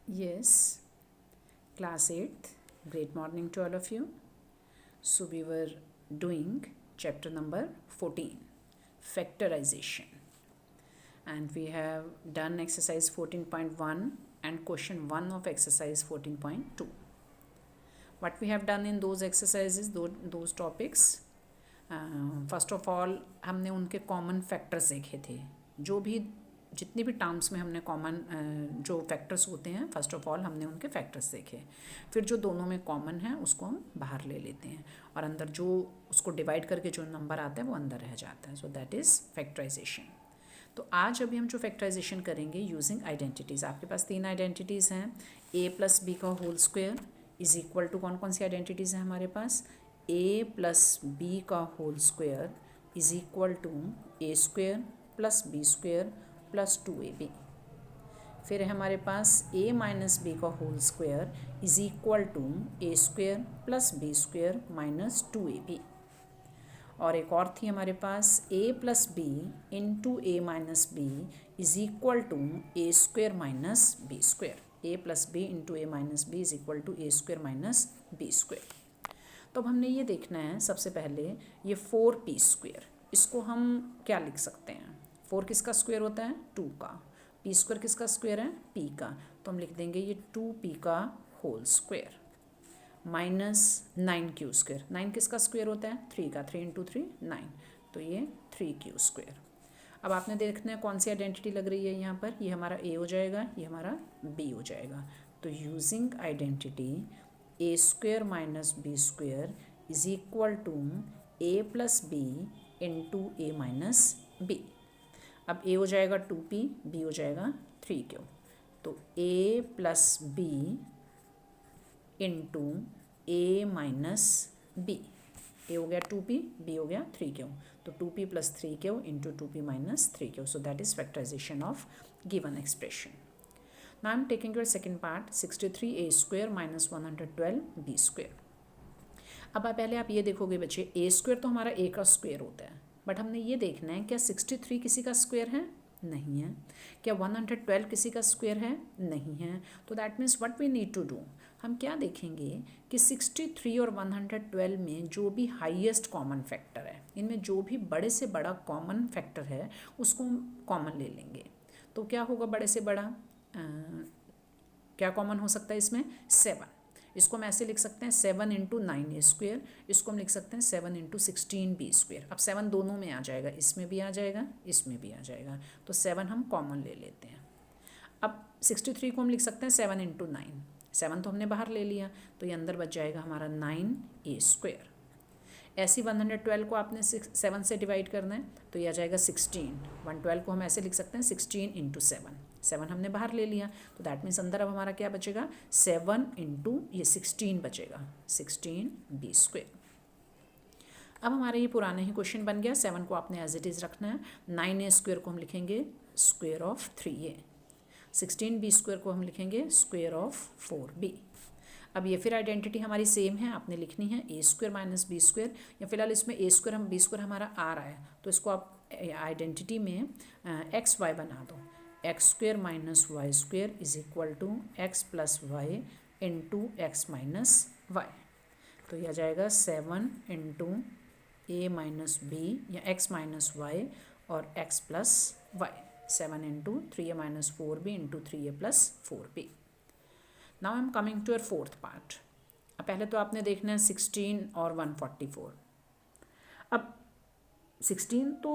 Yes, class 8th, great morning to all of you. So, we were doing chapter number 14, factorization, and we have done exercise 14.1 and question 1 of exercise 14.2. What we have done in those exercises, those topics, first of all हमने उनके common factors देखे थे. जो भी जितने भी terms में हमने कॉमन जो फैक्टर्स होते हैं, फर्स्ट ऑफ ऑल हमने उनके फैक्टर्स देखे. फिर जो दोनों में कॉमन है उसको हम बाहर ले लेते हैं और अंदर जो उसको डिवाइड करके जो नंबर आता है वो अंदर रह जाता है. So that is factorization. तो आज अभी हम जो फैक्टराइजेशन करेंगे यूजिंग आइडेंटिटीज़. आपके पास 3 आइडेंटिटीज़ हैं. a प्लस बी का whole square is equal to कौन कौन सी आइडेंटिटीज़ हैं हमारे पास? a प्लस बी का whole square is equal to a square plus b square plus 2ab. फिर है हमारे पास a माइनस बी का whole square is equal to a square plus b square minus 2ab. और एक और थी हमारे पास a plus b into a minus b is equal to a square minus b square. a plus b into a minus b is equal to a square minus b square. तो अब हमने ये देखना है सबसे पहले ये 4p स्क्वायर, इसको हम क्या लिख सकते हैं? 4 किसका स्क्वायर होता है? 2 का. p स्क्वायर किसका स्क्वायर है? p का. तो हम लिख देंगे ये 2p का whole square minus 9q square. 9 किसका स्क्वायर होता है? 3 का. 3 इंटू 3 9. तो ये 3q स्क्वायर. अब आपने देखना है कौन सी आइडेंटिटी लग रही है यहाँ पर. ये हमारा a हो जाएगा, ये हमारा b हो जाएगा. तो using identity a square minus b square is equal to a plus b into a minus b. अब ए हो जाएगा 2p, बी हो जाएगा 3q. तो a plus b into a minus b. A हो गया 2p, बी हो गया 3q. तो 2p plus 3q into 2p minus 3q. So that is factorization of given expression. Now I am taking your second part, 63a square minus 112b square. अब पहले आप ये देखोगे बच्चे, a स्क्वायर तो हमारा a का स्क्वायर होता है, बट हमने ये देखना है क्या 63 किसी का स्क्वायर है? नहीं है. क्या 112 किसी का स्क्वायर है? नहीं है. तो that means what we need to do, हम क्या देखेंगे कि 63 और 112 में जो भी हाईएस्ट कॉमन फैक्टर है, इनमें जो भी बड़े से बड़ा कॉमन फैक्टर है उसको हम कॉमन ले लेंगे. तो क्या होगा बड़े से बड़ा? क्या कॉमन हो सकता है इसमें? 7. इसको हम ऐसे लिख सकते हैं 7 इंटू 9 स्क्वायर. इसको हम लिख सकते हैं 7 इंटू 16b स्क्वायर. अब 7 दोनों में आ जाएगा, इसमें भी आ जाएगा, इसमें भी आ जाएगा. तो 7 हम कॉमन ले लेते हैं. अब 63 को हम लिख सकते हैं 7 इंटू 9. 7 तो हमने बाहर ले लिया, तो ये अंदर बच जाएगा हमारा 9a स्क्वायर. ऐसी 112 को आपने 7 से डिवाइड करना है, तो ये आ जाएगा 16. 112 को हम ऐसे लिख सकते हैं 16 इंटू 7. 7 हमने बाहर ले लिया, तो दैट मीन्स अंदर अब हमारा क्या बचेगा? 7 इंटू ये 16 बचेगा, 16b स्क्वायर. अब हमारा ये पुराना ही क्वेश्चन बन गया. 7 को आपने एज इट इज़ रखना है. 9a स्क्वायर को हम लिखेंगे square of 3a. 16b square को हम लिखेंगे स्क्वायर ऑफ 4b. अब ये फिर आइडेंटिटी हमारी सेम है, आपने लिखनी है ए स्क्वायर माइनस बी स्क्वायर. या फिलहाल इसमें ए स्क्वायर हम बी स्क्वायर हमारा आ रहा है, तो इसको आप आइडेंटिटी में एक्स वाई बना दो. X square minus y square is equal to x plus y into x minus y. तो यह आ जाएगा 7 इंटू ए माइनस बी या एक्स माइनस वाई और x plus y. 7 into 3a minus 4b into 3a plus 4b. Now I am coming to your fourth part. अब पहले तो आपने देखना है 16 और 144. अब 16 तो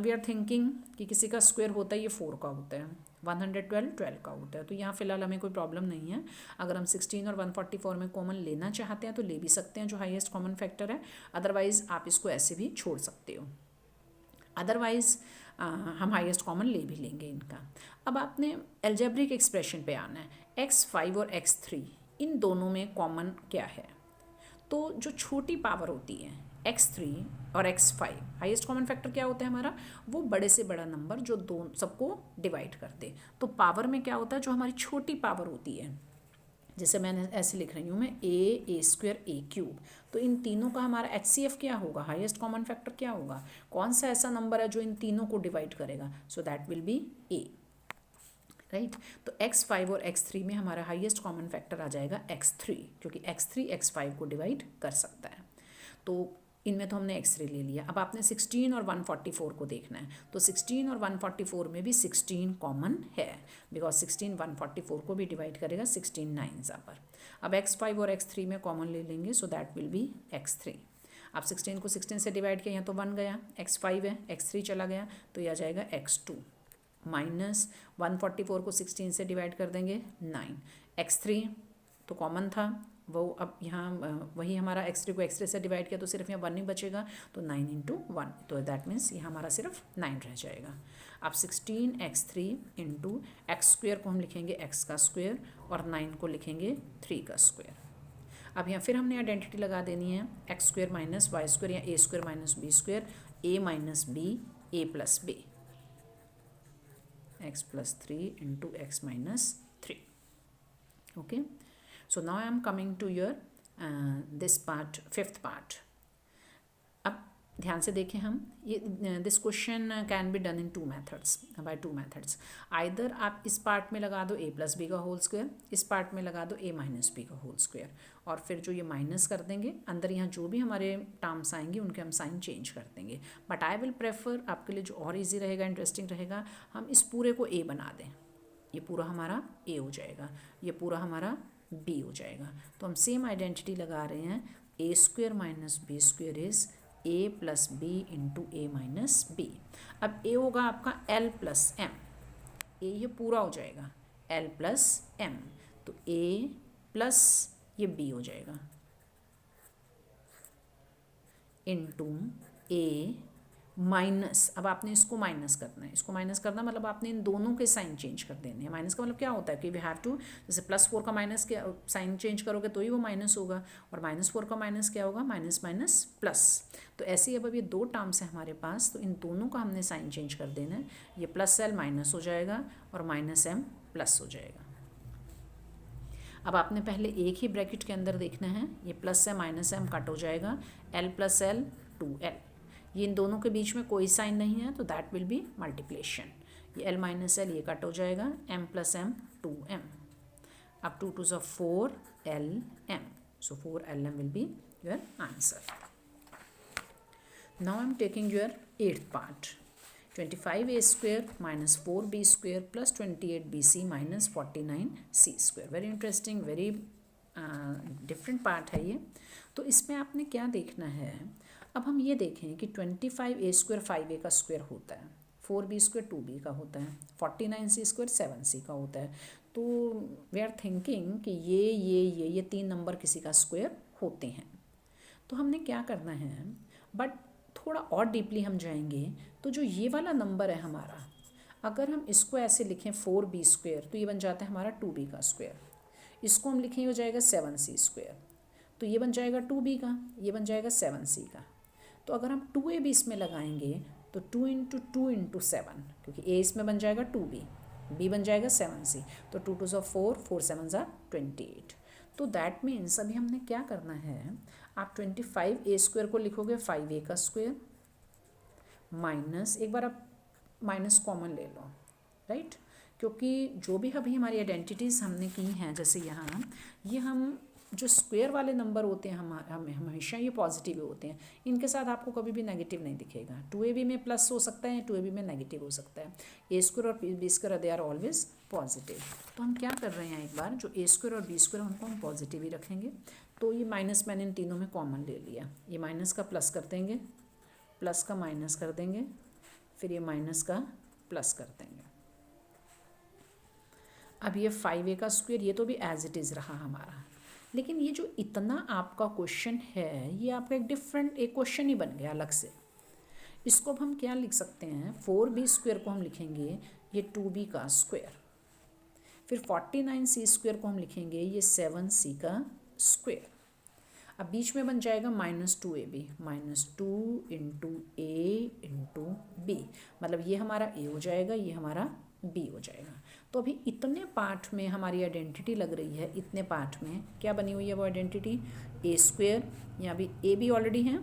वी आर थिंकिंग कि किसी का स्क्वायर होता है, ये 4 का होता है. 112 12 का होता है. तो यहाँ फिलहाल हमें कोई प्रॉब्लम नहीं है. अगर हम 16 और 144 में कॉमन लेना चाहते हैं तो ले भी सकते हैं, जो हाईएस्ट कॉमन फैक्टर है. अदरवाइज आप इसको ऐसे भी छोड़ सकते हो. अदरवाइज हम हाईएस्ट कॉमन ले भी लेंगे इनका. अब आपने एल्जेब्रिक एक्सप्रेशन पे आना है. x5 और x3 इन दोनों में कॉमन क्या है? तो जो छोटी पावर होती है x3 और x5, हाईएस्ट कॉमन फैक्टर क्या होता है हमारा? वो बड़े से बड़ा नंबर जो दो सबको डिवाइड कर दे. तो पावर में क्या होता है? जो हमारी छोटी पावर होती है, जैसे मैंने ऐसे लिख रही हूँ मैं ए स्क्वायर ए क्यूब. तो इन तीनों का हमारा HCF क्या होगा? हाईएस्ट कॉमन फैक्टर क्या होगा? कौन सा ऐसा नंबर है जो इन तीनों को डिवाइड करेगा? सो that will be A. Right. तो x5 और x3 में हमारा हाईएस्ट कॉमन फैक्टर आ जाएगा x3, क्योंकि x3 x5 को डिवाइड कर सकता है। तो इनमें तो हमने x3 ले लिया। अब आपने 16 और 144 को देखना है। तो 16 और 144 में भी 16 कॉमन है, बिकॉज 16 144 को भी डिवाइड करेगा 16 9 पर। अब x5 और x3 में कॉमन ले लेंगे, सो दैट विल बी x3। अब 16 को 16 से डिवाइड किया तो 1 गया, x5 है, x3 चला गया, तो यह आ जाएगा x2 माइनस 144 को 16 से डिवाइड कर देंगे 9, x3 तो कॉमन था वो, अब यहाँ वही हमारा x3 को x3 से डिवाइड किया तो सिर्फ यहाँ 1 ही बचेगा, तो 9 इंटू 1, तो दैट मीन्स यहाँ हमारा सिर्फ 9 रह जाएगा। अब 16x3 इंटू एक्स स्क्वेयर को हम लिखेंगे x का स्क्वेयर और 9 को लिखेंगे 3 का स्क्वेयर। अब यहाँ फिर हमने आइडेंटिटी लगा देनी है, x square minus y square या a square minus b square, a minus b a plus b, x plus 3 into x minus 3. Okay, so now I am coming to your this part, fifth part. अब ध्यान से देखें हम, ये this question can be done in two methods, by two methods. Either आप इस part में लगा दो a प्लस बी का होल स्क्वायर, इस पार्ट में लगा दो a माइनस बी का होल स्क्वायर, और फिर जो ये माइनस कर देंगे अंदर, यहाँ जो भी हमारे टर्म्स आएंगे उनके हम साइन चेंज कर देंगे। बट आई विल प्रेफर, आपके लिए जो और ईजी रहेगा, इंटरेस्टिंग रहेगा, हम इस पूरे को a बना दें। ये पूरा हमारा a हो जाएगा, ये पूरा हमारा b हो जाएगा। तो हम सेम आइडेंटिटी लगा रहे हैं, a square minus b square is a plus b into a minus b. अब a होगा आपका l प्लस m, a ये पूरा हो जाएगा l प्लस m, तो a प्लस ये b हो जाएगा इंटू a माइनस, अब आपने इसको माइनस करना है, इसको माइनस करना मतलब आपने इन दोनों के साइन चेंज कर देने हैं। माइनस का मतलब क्या होता है कि वी हैव टू, जैसे +4 का माइनस क्या साइन चेंज करोगे तो ही वो माइनस होगा, और -4 का माइनस क्या होगा, माइनस माइनस प्लस। तो ऐसे ही अब ये दो टर्म्स हैं हमारे पास, तो इन दोनों का हमने साइन चेंज कर देना है। ये +l माइनस हो जाएगा और -m प्लस हो जाएगा। अब आपने पहले एक ही ब्रैकेट के अंदर देखना है, ये +m -m कट हो जाएगा, l + l 2l, ये इन दोनों के बीच में कोई साइन नहीं है, तो दैट विल बी मल्टीप्लिकेशन। ये l माइनस l ये कट हो जाएगा, m प्लस m 2m, अब 2 2 4 lm, so 4 lm will be your answer. Now I am taking your 8th part, 25a square minus 4b square plus 28bc minus 49c square. Very interesting, very different part है ये। तो इसमें आपने क्या देखना है, अब हम ये देखें कि 25a स्क्वायर 5a का स्क्वायर होता है, 4b स्क्वायर 2b का होता है, 49c स्क्वायर 7c का होता है। तो वी आर थिंकिंग कि ये 3 नंबर किसी का स्क्वायर होते हैं। तो हमने क्या करना है, बट थोड़ा और डीपली हम जाएंगे, तो जो ये वाला नंबर है हमारा, अगर हम इसको ऐसे लिखें 4b स्क्वायर, तो ये बन जाता है हमारा 2b का स्क्वायर। इसको हम लिखें, हो जाएगा 7c स्क्वायर, तो ये बन जाएगा 2b का, ये बन जाएगा 7c का। तो अगर हम 2a भी इसमें लगाएंगे तो 2 इंटू 2 इंटू 7, क्योंकि a इसमें बन जाएगा 2b, b बन जाएगा 7c, तो 2 2 4 4 7 28। तो दैट मीन्स अभी हमने क्या करना है, आप 25a स्क्वायर को लिखोगे 5a का स्क्वायर माइनस, एक बार आप माइनस कॉमन ले लो, राइट, क्योंकि जो भी अभी हमारी आइडेंटिटीज़ हमने की हैं, जैसे यहाँ ये हम जो स्क्वायर वाले नंबर होते हैं हम हमेशा ये पॉजिटिव होते हैं, इनके साथ आपको कभी भी नेगेटिव नहीं दिखेगा। 2ab में प्लस हो सकता है, 2ab में नेगेटिव हो सकता है। a स्क्वायर और b square they are always positive. तो हम क्या कर रहे हैं, एक बार जो a स्क्वायर और b स्क्वायर उनको हम पॉजिटिव ही रखेंगे। तो ये माइनस मैंने इन तीनों में कॉमन ले लिया, ये माइनस का प्लस कर देंगे, प्लस का माइनस कर देंगे, फिर ये माइनस का प्लस कर देंगे। अब ये 5a का स्क्वायर, ये तो भी एज इट इज़ रहा हमारा, लेकिन ये जो इतना आपका क्वेश्चन है, ये आपका एक डिफरेंट एक क्वेश्चन ही बन गया अलग से। इसको अब हम क्या लिख सकते हैं, 4b स्क्वायर को हम लिखेंगे ये 2b का स्क्वायर, फिर 49c स्क्वायर को हम लिखेंगे ये 7c का स्क्वायर। अब बीच में बन जाएगा -2ab, -2 into a into b, मतलब ये हमारा a हो जाएगा, ये हमारा b हो जाएगा। तो अभी इतने पार्ट में हमारी आइडेंटिटी लग रही है, इतने पार्ट में क्या बनी हुई है वो आइडेंटिटी, a स्क्वायर, यहाँ भी a b ऑलरेडी है,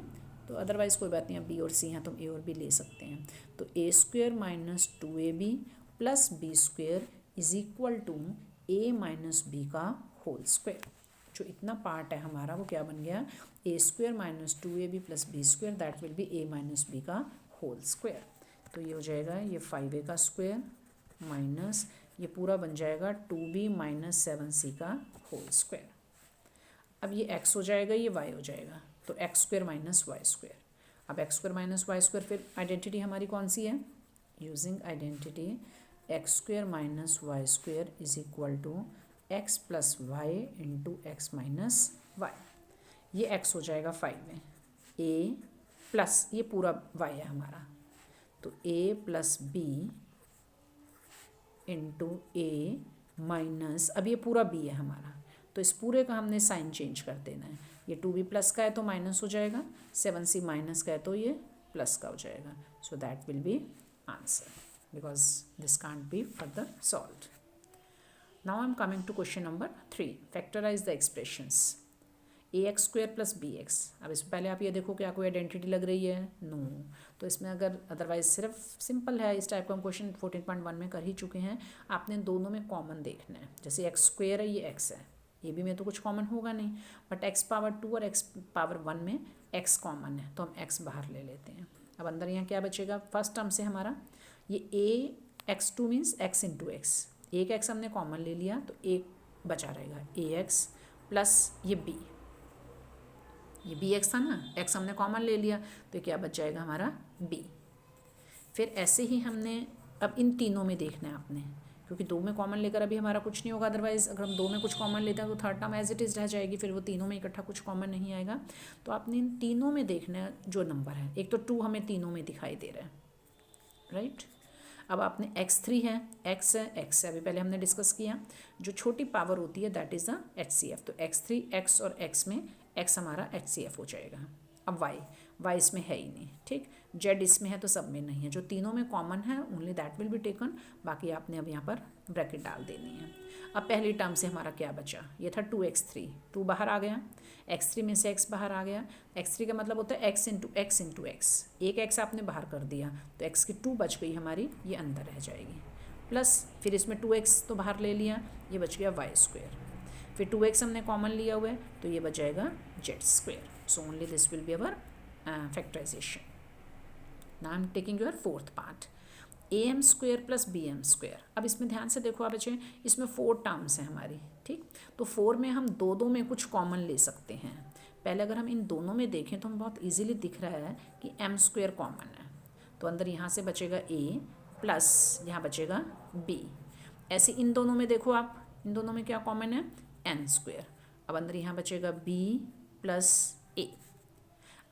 तो अदरवाइज़ कोई बात नहीं, अब b और c यहाँ तुम a और b ले सकते हैं। तो a square minus 2ab plus b square is equal to a minus b का होल स्क्वायर। जो इतना पार्ट है हमारा वो क्या बन गया, a square minus 2ab plus b square, that will be a minus b का होल स्क्वायर। तो ये हो जाएगा ये 5a का स्क्वायर माइनस ये पूरा बन जाएगा 2b माइनस 7c का होल स्क्वायर। अब ये x हो जाएगा, ये y हो जाएगा, तो x square minus y square. अब x square minus y square, फिर आइडेंटिटी हमारी कौन सी है, using identity x square minus y square is equal to x plus y into x minus y. ये x हो जाएगा 5 में, a प्लस ये पूरा y है हमारा, तो a plus b into a minus, अब ये पूरा b है हमारा, तो इस पूरे का हमने साइन चेंज कर देना है। ये 2b प्लस का है तो माइनस हो जाएगा, 7c माइनस का है तो ये प्लस का हो जाएगा। So that will be answer because this can't be further solved. Now I am coming to question number 3, factorize the expressions a x square plus b x. अब इसमें पहले आप ये देखो क्या कोई आइडेंटिटी लग रही है, नो। तो इसमें अगर अदरवाइज सिर्फ सिंपल है, इस टाइप का हम क्वेश्चन 14.1 में कर ही चुके हैं। आपने दोनों में कॉमन देखना है, जैसे एक्स स्क्वायर है ये एक्स है, ये भी में तो कुछ कॉमन होगा नहीं, बट एक्स पावर 2 और एक्स पावर 1 में एक्स कॉमन है तो हम एक्स बाहर ले लेते हैं। अब अंदर यहाँ क्या बचेगा, फर्स्ट टर्म से हमारा ये a x 2 means x into x, एक एक्स हमने कॉमन ले लिया तो एक बचा रहेगा ए एक्स प्लस ये बी एक्स था ना, एक्स हमने कॉमन ले लिया तो क्या बच जाएगा हमारा बी। फिर ऐसे ही हमने अब इन तीनों में देखना है आपने, क्योंकि दो में कॉमन लेकर अभी हमारा कुछ नहीं होगा, अदरवाइज अगर हम दो में कुछ कॉमन लेते हैं तो third term as it is रह जाएगी, फिर वो तीनों में इकट्ठा कुछ कॉमन नहीं आएगा। तो आपने इन तीनों में देखना है जो नंबर है, एक तो 2 हमें तीनों में दिखाई दे रहा है, राइट। अब आपने x3 है, x है, x है, अभी पहले हमने डिस्कस किया, जो छोटी पावर होती है दैट इज़ द HCF। तो x3 x और x में x हमारा HCF हो जाएगा। अब y इसमें है ही नहीं, ठीक, z इसमें है तो सब में नहीं है, जो तीनों में कॉमन है only that will be taken, बाकी आपने अब यहाँ पर ब्रैकेट डाल देनी है। अब पहली टर्म से हमारा क्या बचा, ये था 2x3, 2 बाहर आ गया, x3 में से x बाहर आ गया, x3 का मतलब होता है x इंटू x, एक x आपने बाहर कर दिया तो x की 2 बच गई हमारी, ये अंदर रह जाएगी, प्लस फिर इसमें 2x तो बाहर ले लिया, ये बच गया वाई स्क्वायर, फिर 2x हमने कॉमन लिया हुआ है तो ये बच जाएगा z square. So only this will be our factorization. Now I am taking your fourth part, am square plus bm square. अब इसमें ध्यान से देखो आप बच्चे, इसमें 4 टर्म्स हैं हमारी, ठीक, तो 4 में हम दो में कुछ कॉमन ले सकते हैं। पहले अगर हम इन दोनों में देखें तो हमें बहुत इजीली दिख रहा है कि m स्क्वायर कॉमन है, तो अंदर यहाँ से बचेगा a प्लस यहाँ बचेगा b। ऐसे इन दोनों में देखो आप, इन दोनों में क्या कॉमन है, n स्क्वायर। अब अंदर यहाँ बचेगा b प्लस a।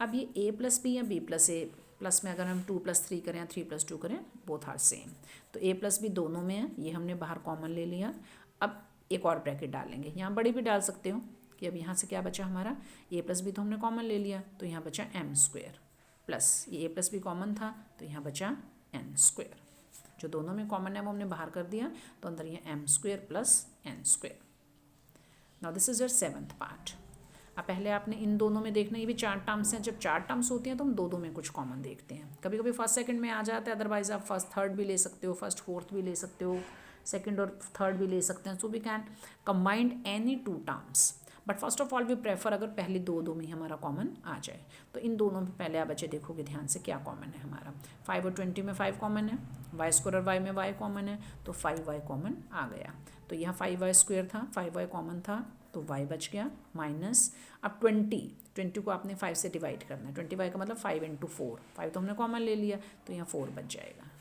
अब ये a प्लस b या b प्लस a, प्लस में अगर हम 2 + 3 करें या 3 + 2 करें, बोथ आर सेम, तो a प्लस b दोनों में है, ये हमने बाहर कॉमन ले लिया। अब एक और ब्रैकेट डालेंगे, यहाँ बड़ी भी डाल सकते हो कि अब यहाँ से क्या बचा हमारा, a प्लस b तो हमने कॉमन ले लिया तो यहाँ बचा m स्क्वायर, प्लस ये a प्लस b कॉमन था तो यहाँ बचा n स्क्वायर, जो दोनों में कॉमन है वो हमने बाहर कर दिया, तो अंदर ये m square plus n square. Now this is your 7th part. अब पहले आपने इन दोनों में देखना, ये भी 4 टर्म्स हैं, जब 4 टर्म्स होती हैं तो हम दो में कुछ कॉमन देखते हैं, कभी कभी फर्स्ट सेकंड में आ जाता है, अदरवाइज आप फर्स्ट थर्ड भी ले सकते हो, फर्स्ट फोर्थ भी ले सकते हो, सेकंड और थर्ड भी ले सकते हैं। So we can combined any 2 terms, but first of all we prefer अगर पहले दो में हमारा कॉमन आ जाए। तो इन दोनों में पहले आप बच्चे देखोगे ध्यान से क्या कॉमन है हमारा, 5 और 20 में 5 कॉमन है, वाई स्क्वायर और y में y कॉमन है, तो 5y कॉमन आ गया। तो यहाँ 5y स्क्वायर था, 5y कॉमन था तो y बच गया, माइनस अब 20 को आपने 5 से डिवाइड करना है, 20y का मतलब 5 × 4, 5 तो हमने कॉमन ले लिया तो यहाँ 4 बच जाएगा।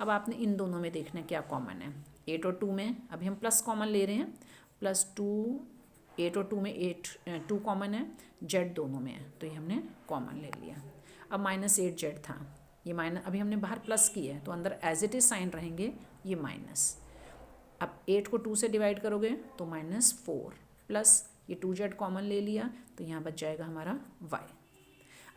अब आपने इन दोनों में देखना है क्या कॉमन है, 8 और 2 में अभी हम प्लस कॉमन ले रहे हैं, +2, 8 और 2 में 2 कॉमन है, z दोनों में है तो ये हमने कॉमन ले लिया। अब -8z था, ये माइनस अभी हमने बाहर प्लस किया है तो अंदर एज इट इज साइन रहेंगे ये माइनस। अब 8 को 2 से डिवाइड करोगे तो -4, प्लस ये 2z कॉमन ले लिया तो यहाँ बच जाएगा हमारा y।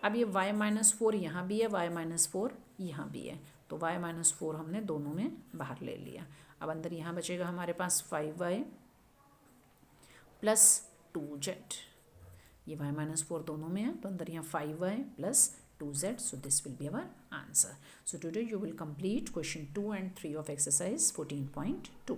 अब ये y -4 यहाँ भी है, y -4 यहाँ भी है, तो y -4 हमने दोनों में बाहर ले लिया। अब अंदर यहाँ बचेगा हमारे पास 5y प्लस 2z, ये y -4 दोनों में है तो अंदर यहाँ 5y plus 2z. So this will be our answer. So today you will complete question 2 and 3 of exercise 14.2.